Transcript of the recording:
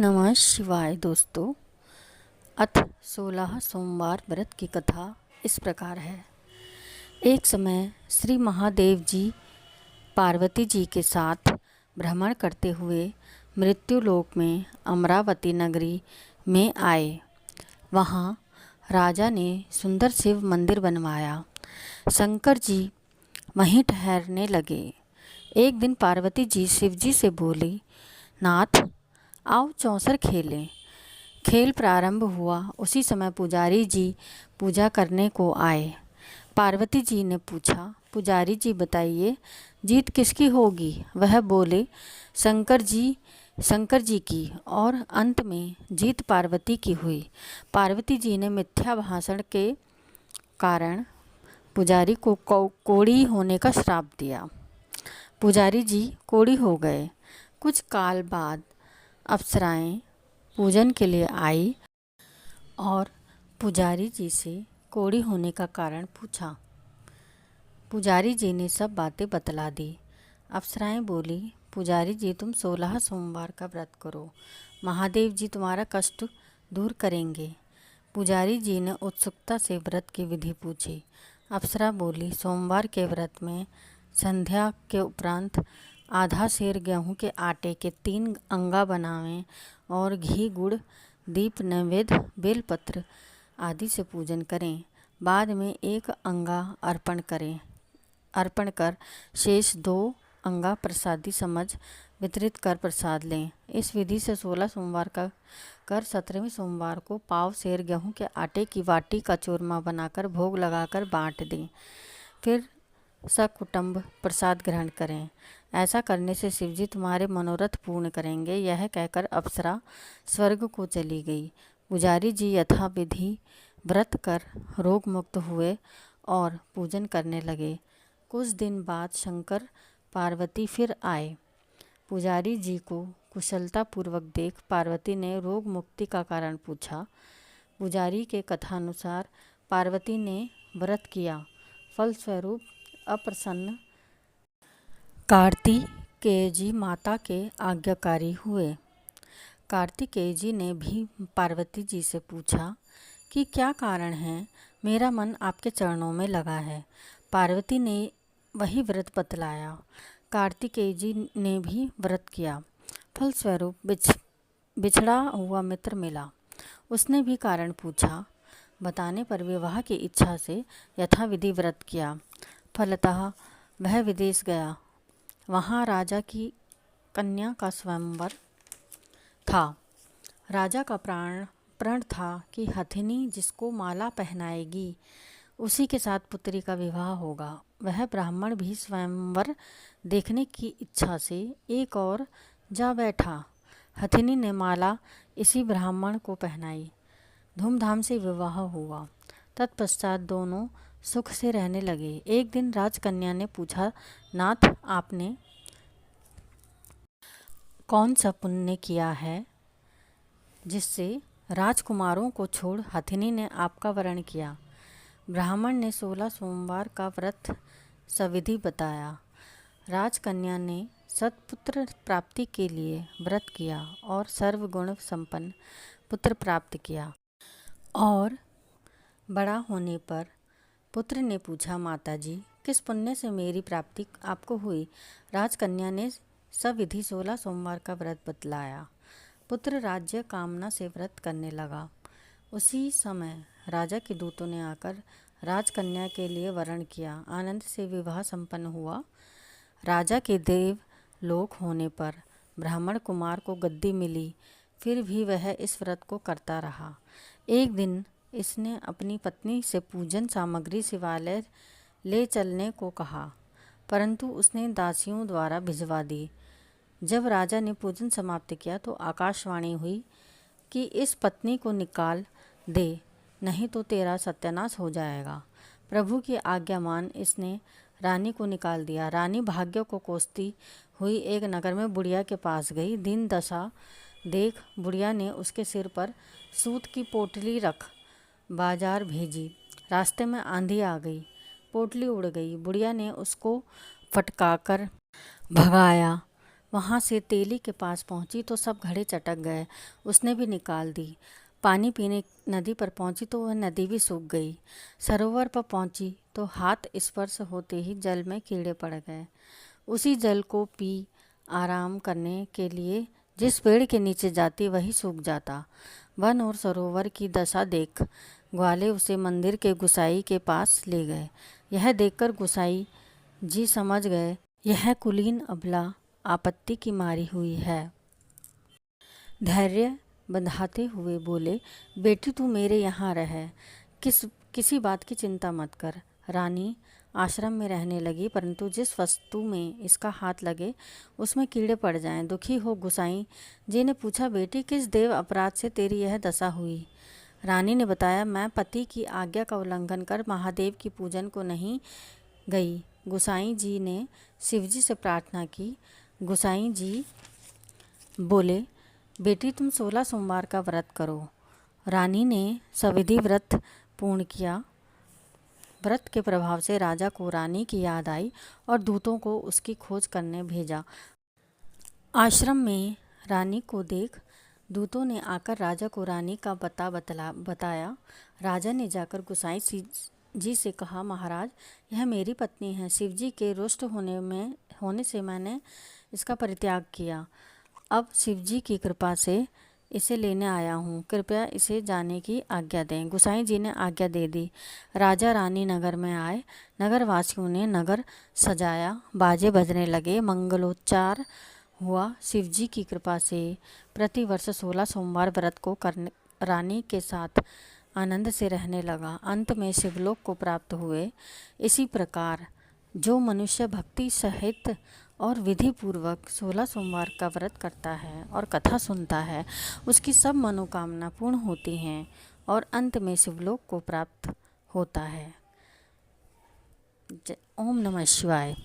नमः शिवाय दोस्तों। अथ 16 सोमवार व्रत की कथा इस प्रकार है। एक समय श्री महादेव जी पार्वती जी के साथ भ्रमण करते हुए मृत्युलोक में अमरावती नगरी में आए। वहाँ राजा ने सुंदर शिव मंदिर बनवाया। शंकर जी वहीं ठहरने लगे। एक दिन पार्वती जी शिव जी से बोली, नाथ आओ चौसर खेलें। खेल प्रारंभ हुआ। उसी समय पुजारी जी पूजा करने को आए। पार्वती जी ने पूछा, पुजारी जी बताइए जीत किसकी होगी? वह बोले, शंकर जी की। और अंत में जीत पार्वती की हुई। पार्वती जी ने मिथ्या भाषण के कारण पुजारी को कोढ़ी होने का श्राप दिया। पुजारी जी कोढ़ी हो गए। कुछ काल बाद अप्सराएं पूजन के लिए आई और पुजारी जी से कोढ़ी होने का कारण पूछा। पुजारी जी ने सब बातें बतला दी। अप्सराएं बोली, पुजारी जी तुम 16 सोमवार का व्रत करो, महादेव जी तुम्हारा कष्ट दूर करेंगे। पुजारी जी ने उत्सुकता से व्रत की विधि पूछी। अप्सरा बोली, सोमवार के व्रत में संध्या के उपरांत आधा सेर गेहूं के आटे के 3 अंगा बनावें और घी गुड़ दीप नैवेद्य बेलपत्र आदि से पूजन करें। बाद में 1 अंगा अर्पण कर शेष 2 अंगा प्रसादी समझ वितरित कर प्रसाद लें। इस विधि से 16 सोमवार का कर 17वें सोमवार को पाव सेर गेहूं के आटे की वाटी का चूरमा बनाकर भोग लगाकर बांट दें। फिर सकुटुंब प्रसाद ग्रहण करें। ऐसा करने से शिवजी तुम्हारे मनोरथ पूर्ण करेंगे। यह कहकर अप्सरा स्वर्ग को चली गई। पुजारी जी यथाविधि व्रत कर रोग मुक्त हुए और पूजन करने लगे। कुछ दिन बाद शंकर पार्वती फिर आए। पुजारी जी को कुशलता पूर्वक देख पार्वती ने रोग मुक्ति का कारण पूछा। पुजारी के कथानुसार पार्वती ने व्रत किया, फलस्वरूप अप्रसन्न कार्तिकेय जी माता के आज्ञाकारी हुए। कार्तिकेय जी ने भी पार्वती जी से पूछा कि क्या कारण है, मेरा मन आपके चरणों में लगा है। पार्वती ने वही व्रत बतलाया। कार्तिकेय जी ने भी व्रत किया, फलस्वरूप बिछड़ा हुआ मित्र मिला। उसने भी कारण पूछा। बताने पर विवाह की इच्छा से यथाविधि व्रत किया। फलतः वह विदेश गया। वहाँ राजा की कन्या का स्वयंवर था। राजा का प्रण था कि हथिनी जिसको माला पहनाएगी उसी के साथ पुत्री का विवाह होगा। वह ब्राह्मण भी स्वयंवर देखने की इच्छा से एक और जा बैठा। हथिनी ने माला इसी ब्राह्मण को पहनाई। धूमधाम से विवाह हुआ। तत्पश्चात दोनों सुख से रहने लगे। एक दिन राजकन्या ने पूछा, नाथ आपने कौन सा पुण्य किया है जिससे राजकुमारों को छोड़ हथिनी ने आपका वरण किया? ब्राह्मण ने 16 सोमवार का व्रत सविधि बताया। राजकन्या ने सत्पुत्र प्राप्ति के लिए व्रत किया और सर्वगुण संपन्न पुत्र प्राप्त किया। और बड़ा होने पर पुत्र ने पूछा, माताजी किस पुण्य से मेरी प्राप्ति आपको हुई? राजकन्या ने सविधि 16 सोमवार का व्रत बतलाया। पुत्र राज्य कामना से व्रत करने लगा। उसी समय राजा के दूतों ने आकर राजकन्या के लिए वरण किया। आनंद से विवाह संपन्न हुआ। राजा के देव लोक होने पर ब्राह्मण कुमार को गद्दी मिली। फिर भी वह इस व्रत को करता रहा। एक दिन इसने अपनी पत्नी से पूजन सामग्री शिवालय ले चलने को कहा, परंतु उसने दासियों द्वारा भिजवा दी। जब राजा ने पूजन समाप्त किया तो आकाशवाणी हुई कि इस पत्नी को निकाल दे, नहीं तो तेरा सत्यानाश हो जाएगा। प्रभु की आज्ञा मान इसने रानी को निकाल दिया। रानी भाग्य को कोसती हुई एक नगर में बुढ़िया के पास गई। दीन दशा देख बुढ़िया ने उसके सिर पर सूत की पोटली रख बाजार भेजी। रास्ते में आंधी आ गई, पोटली उड़ गई। बुढ़िया ने उसको फटकाकर भगाया। वहाँ से तेली के पास पहुँची तो सब घड़े चटक गए। उसने भी निकाल दी। पानी पीने नदी पर पहुँची तो वह नदी भी सूख गई। सरोवर पर पहुँची तो हाथ स्पर्श होते ही जल में कीड़े पड़ गए। उसी जल को पी आराम करने के लिए जिस पेड़ के नीचे जाती वही सूख जाता। वन और सरोवर की दशा देख ग्वाले उसे मंदिर के गुसाई के पास ले गए। यह देखकर गुसाई जी समझ गए यह कुलीन अबला आपत्ति की मारी हुई है। धैर्य बंधाते हुए बोले, बेटी तू मेरे यहाँ रह, किसी बात की चिंता मत कर। रानी आश्रम में रहने लगी, परंतु जिस वस्तु में इसका हाथ लगे उसमें कीड़े पड़ जाएं। दुखी हो गुसाई जी ने पूछा, बेटी किस देव अपराध से तेरी यह दशा हुई? रानी ने बताया, मैं पति की आज्ञा का उल्लंघन कर महादेव की पूजन को नहीं गई। गुसाई जी ने शिवजी से प्रार्थना की। गुसाई जी बोले, बेटी तुम 16 सोमवार का व्रत करो। रानी ने सविधि व्रत पूर्ण किया। व्रत के प्रभाव से राजा को रानी की याद आई और दूतों को उसकी खोज करने भेजा। आश्रम में रानी को देख दूतों ने आकर राजा को रानी का पता बताया। राजा ने जाकर गुसाई जी से कहा, महाराज यह मेरी पत्नी है। शिवजी के रुष्ट होने से मैंने इसका परित्याग किया। अब शिवजी की कृपा से इसे लेने आया हूँ, कृपया इसे जाने की आज्ञा दें। गुसाई जी ने आज्ञा दे दी। राजा रानी नगर में आए। नगर वासियों ने नगर सजाया, बाजे बजने लगे, मंगलोच्चार हुआ। शिवजी की कृपा से प्रतिवर्ष 16 सोमवार व्रत को करने रानी के साथ आनंद से रहने लगा। अंत में शिवलोक को प्राप्त हुए। इसी प्रकार जो मनुष्य भक्ति सहित और विधि पूर्वक 16 सोमवार का व्रत करता है और कथा सुनता है, उसकी सब मनोकामना पूर्ण होती हैं और अंत में शिवलोक को प्राप्त होता है। ओम नमः शिवाय।